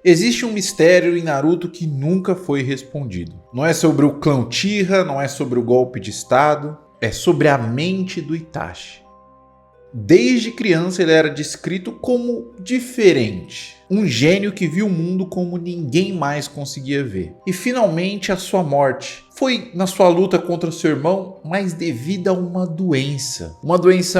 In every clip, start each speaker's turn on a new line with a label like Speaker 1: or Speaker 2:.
Speaker 1: Existe um mistério em Naruto que nunca foi respondido. Não é sobre o clã Uchiha, não é sobre o golpe de estado, é sobre a mente do Itachi. Desde criança ele era descrito como diferente, um gênio que viu o mundo como ninguém mais conseguia ver. E finalmente a sua morte foi na sua luta contra seu irmão, mas devido a uma doença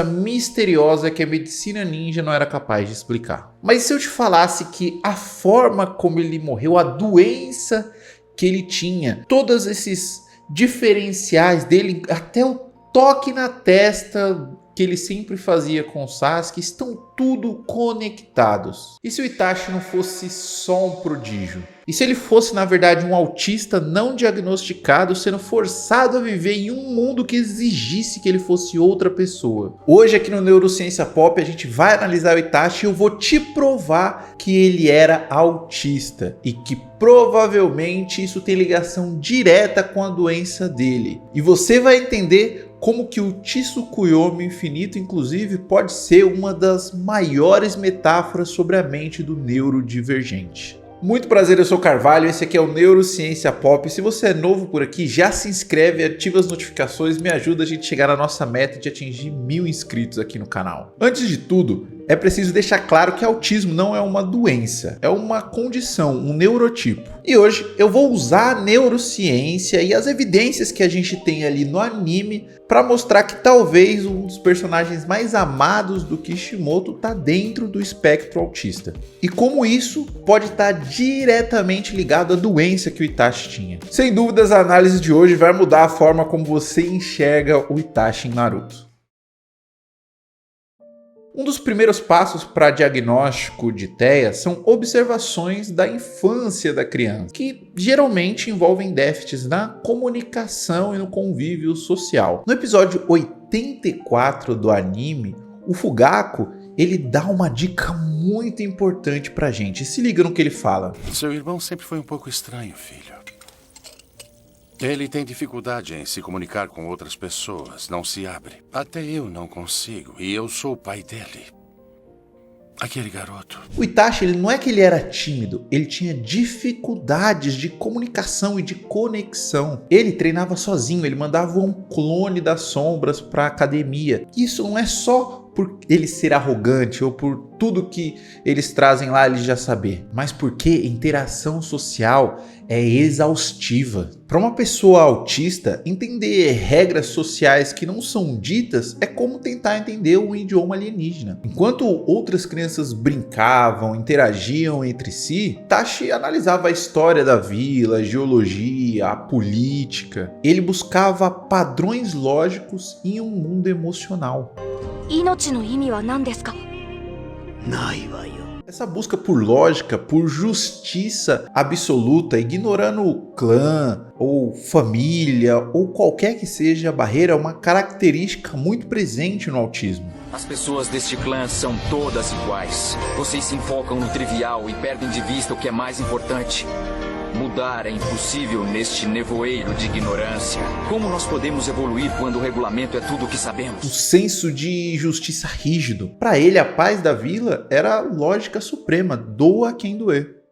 Speaker 1: misteriosa que a medicina ninja não era capaz de explicar. Mas se eu te falasse que a forma como ele morreu, a doença que ele tinha, todos esses diferenciais dele, até o toque na testa que ele sempre fazia com o Sasuke, estão tudo conectados. E se o Itachi não fosse só um prodígio? E se ele fosse na verdade um autista não diagnosticado, sendo forçado a viver em um mundo que exigisse que ele fosse outra pessoa? Hoje aqui no Neurociência Pop a gente vai analisar o Itachi e eu vou te provar que ele era autista e que provavelmente isso tem ligação direta com a doença dele. E você vai entender como que o Tsukuyomi Infinito, inclusive, pode ser uma das maiores metáforas sobre a mente do neurodivergente. Muito prazer, eu sou Carvalho, esse aqui é o Neurociência Pop. Se você é novo por aqui, já se inscreve, ativa as notificações, me ajuda a gente chegar na nossa meta de atingir 1000 inscritos aqui no canal. Antes de tudo, é preciso deixar claro que autismo não é uma doença, é uma condição, um neurotipo. E hoje eu vou usar a neurociência e as evidências que a gente tem ali no anime para mostrar que talvez um dos personagens mais amados do Kishimoto está dentro do espectro autista. E como isso pode estar diretamente ligado à doença que o Itachi tinha. Sem dúvidas, a análise de hoje vai mudar a forma como você enxerga o Itachi em Naruto. Um dos primeiros passos para diagnóstico de TEA são observações da infância da criança, que geralmente envolvem déficits na comunicação e no convívio social. No episódio 84 do anime, o Fugaku ele dá uma dica muito importante pra gente. Se liga no que ele fala.
Speaker 2: Seu irmão sempre foi um pouco estranho, filho. Ele tem dificuldade em se comunicar com outras pessoas, não se abre. Até eu não consigo, e eu sou o pai dele. Aquele garoto.
Speaker 1: O Itachi, ele não é que ele era tímido, ele tinha dificuldades de comunicação e de conexão. Ele treinava sozinho, ele mandava um clone das sombras pra academia. Isso não é só por ele ser arrogante ou por tudo que eles trazem lá ele já saber, mas porque interação social é exaustiva. Para uma pessoa autista, entender regras sociais que não são ditas é como tentar entender um idioma alienígena. Enquanto outras crianças brincavam, interagiam entre si, Itachi analisava a história da vila, a geologia, a política. Ele buscava padrões lógicos em um mundo emocional. Essa busca por lógica, por justiça absoluta, ignorando o clã ou família ou qualquer que seja a barreira, é uma característica muito presente no autismo.
Speaker 3: As pessoas deste clã são todas iguais. Vocês se enfocam no trivial e perdem de vista o que é mais importante. Mudar é impossível neste nevoeiro de ignorância. Como nós podemos evoluir quando o regulamento é tudo o que sabemos?
Speaker 1: O senso de justiça rígido. Para ele, a paz da vila era a lógica suprema, doa quem doer.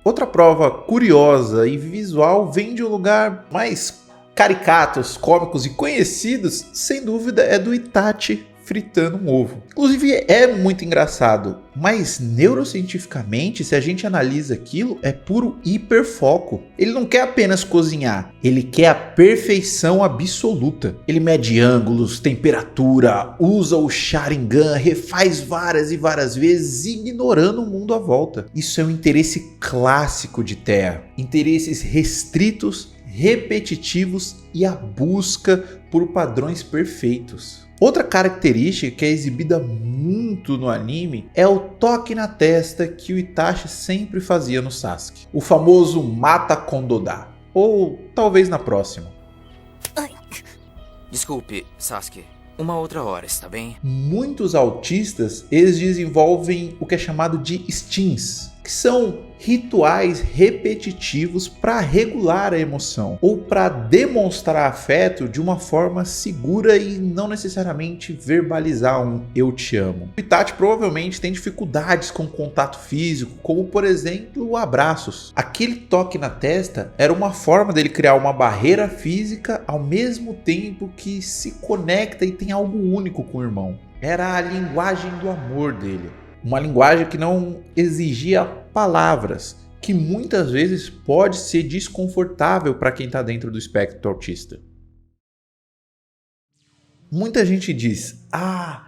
Speaker 1: Outra prova curiosa e visual vem de um lugar mais caricatos, cômicos e conhecidos, sem dúvida, é do Itachi fritando um ovo. Inclusive é muito engraçado, mas neurocientificamente, se a gente analisa aquilo, é puro hiperfoco. Ele não quer apenas cozinhar, ele quer a perfeição absoluta. Ele mede ângulos, temperatura, usa o Sharingan, refaz várias e várias vezes, ignorando o mundo à volta. Isso é um interesse clássico de TEA, interesses restritos, repetitivos e a busca por padrões perfeitos. Outra característica que é exibida muito no anime é o toque na testa que o Itachi sempre fazia no Sasuke. O famoso Mata Kondoda. Ou talvez na próxima.
Speaker 4: Desculpe, Sasuke. Uma outra hora, está bem?
Speaker 1: Muitos autistas, eles desenvolvem o que é chamado de stins. que são rituais repetitivos para regular a emoção ou para demonstrar afeto de uma forma segura e não necessariamente verbalizar um eu te amo. O Itachi provavelmente tem dificuldades com contato físico, como por exemplo abraços. Aquele toque na testa era uma forma dele criar uma barreira física ao mesmo tempo que se conecta e tem algo único com o irmão. Era a linguagem do amor dele. Uma linguagem que não exigia palavras, que muitas vezes pode ser desconfortável para quem está dentro do espectro autista. Muita gente diz,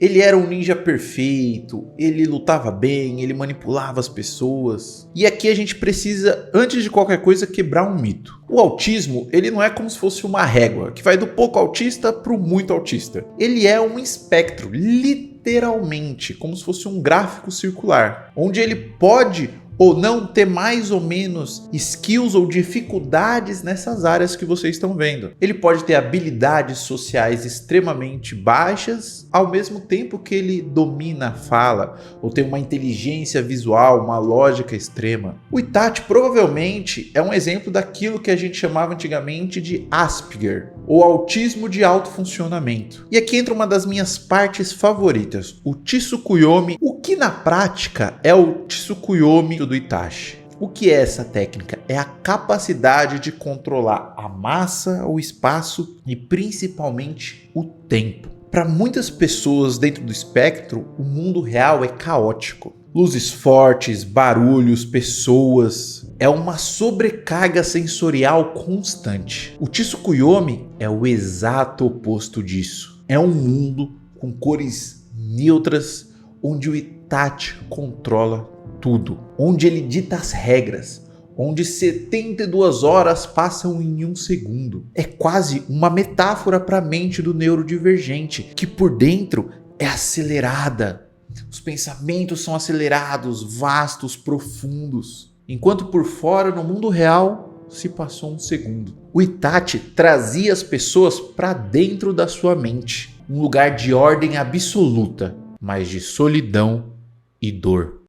Speaker 1: ele era um ninja perfeito, ele lutava bem, ele manipulava as pessoas. E aqui a gente precisa, antes de qualquer coisa, quebrar um mito. O autismo, ele não é como se fosse uma régua, que vai do pouco autista para o muito autista. Ele é um espectro, literalmente, como se fosse um gráfico circular, onde ele pode ou não ter mais ou menos skills ou dificuldades nessas áreas que vocês estão vendo. Ele pode ter habilidades sociais extremamente baixas, ao mesmo tempo que ele domina a fala, ou tem uma inteligência visual, uma lógica extrema. O Itachi provavelmente é um exemplo daquilo que a gente chamava antigamente de Asperger, ou autismo de alto funcionamento. E aqui entra uma das minhas partes favoritas, o Tsukuyomi, o que na prática é o Tsukuyomi do Itachi. O que é essa técnica? É a capacidade de controlar a massa, o espaço e principalmente o tempo. Para muitas pessoas dentro do espectro, o mundo real é caótico. Luzes fortes, barulhos, pessoas. É uma sobrecarga sensorial constante. O Tsukuyomi é o exato oposto disso. É um mundo com cores neutras, onde o Itachi controla tudo, onde ele dita as regras, onde 72 horas passam em um segundo. É quase uma metáfora para a mente do neurodivergente, que por dentro é acelerada. Os pensamentos são acelerados, vastos, profundos, enquanto por fora, no mundo real, se passou um segundo. O Itachi trazia as pessoas para dentro da sua mente, um lugar de ordem absoluta, mas de solidão e dor.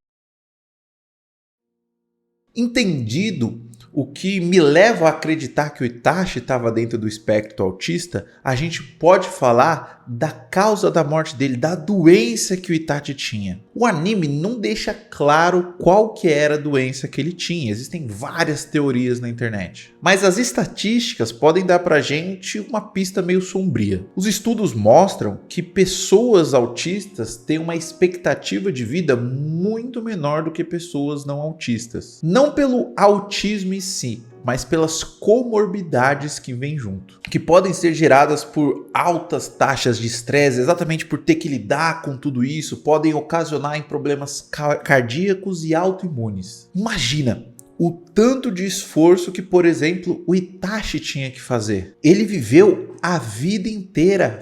Speaker 1: Entendido o que me leva a acreditar que o Itachi estava dentro do espectro autista, a gente pode falar da causa da morte dele, da doença que o Itachi tinha. O anime não deixa claro qual que era a doença que ele tinha, existem várias teorias na internet. Mas as estatísticas podem dar pra gente uma pista meio sombria. Os estudos mostram que pessoas autistas têm uma expectativa de vida muito menor do que pessoas não autistas. Não pelo autismo em si, mas pelas comorbidades que vêm junto, que podem ser geradas por altas taxas de estresse, exatamente por ter que lidar com tudo isso, podem ocasionar em problemas cardíacos e autoimunes. Imagina o tanto de esforço que, por exemplo, o Itachi tinha que fazer. Ele viveu a vida inteira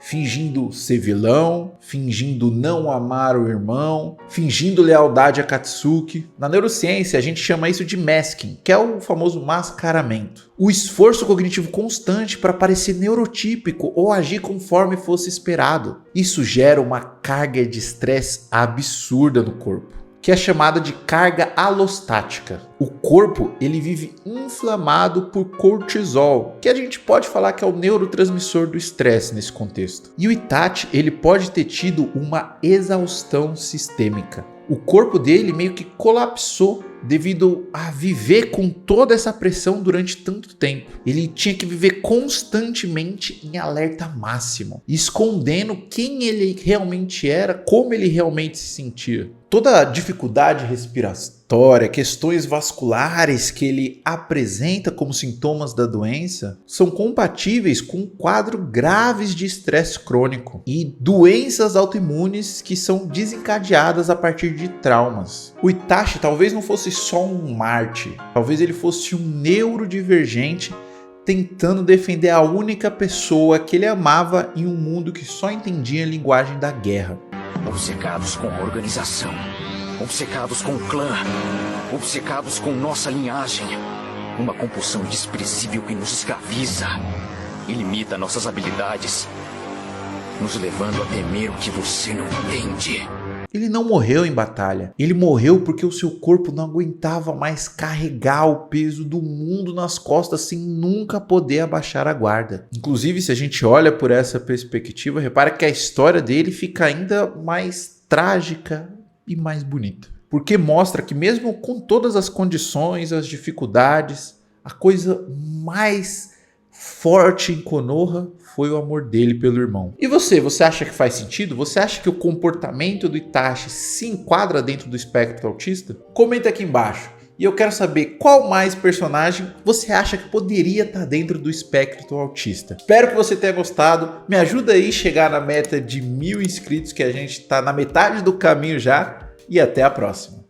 Speaker 1: fingindo ser vilão, fingindo não amar o irmão, fingindo lealdade a Katsuki. Na neurociência a gente chama isso de masking, que é o famoso mascaramento. O esforço cognitivo constante para parecer neurotípico ou agir conforme fosse esperado. Isso gera uma carga de estresse absurda no corpo, que é chamada de carga alostática. O corpo ele vive inflamado por cortisol, que a gente pode falar que é o neurotransmissor do estresse nesse contexto. E o Itachi ele pode ter tido uma exaustão sistêmica. O corpo dele meio que colapsou devido a viver com toda essa pressão durante tanto tempo. Ele tinha que viver constantemente em alerta máximo, escondendo quem ele realmente era, como ele realmente se sentia. Toda a dificuldade respiratória, questões vasculares que ele apresenta como sintomas da doença são compatíveis com um quadro graves de estresse crônico e doenças autoimunes que são desencadeadas a partir de traumas. O Itachi talvez não fosse só um Marte, talvez ele fosse um neurodivergente tentando defender a única pessoa que ele amava em um mundo que só entendia a linguagem da guerra.
Speaker 3: Obcecados com a organização, obcecados com o clã, obcecados com nossa linhagem. Uma compulsão desprezível que nos escraviza e limita nossas habilidades, nos levando a temer o que você não entende.
Speaker 1: Ele não morreu em batalha. Ele morreu porque o seu corpo não aguentava mais carregar o peso do mundo nas costas sem nunca poder abaixar a guarda. Inclusive, se a gente olha por essa perspectiva, repara que a história dele fica ainda mais trágica e mais bonita. Porque mostra que mesmo com todas as condições, as dificuldades, a coisa mais forte em Konoha foi o amor dele pelo irmão. E você acha que faz sentido? Você acha que o comportamento do Itachi se enquadra dentro do espectro autista? Comenta aqui embaixo. E eu quero saber qual mais personagem você acha que poderia estar dentro do espectro autista. Espero que você tenha gostado. Me ajuda aí a chegar na meta de 1000 inscritos, que a gente está na metade do caminho já. E até a próxima.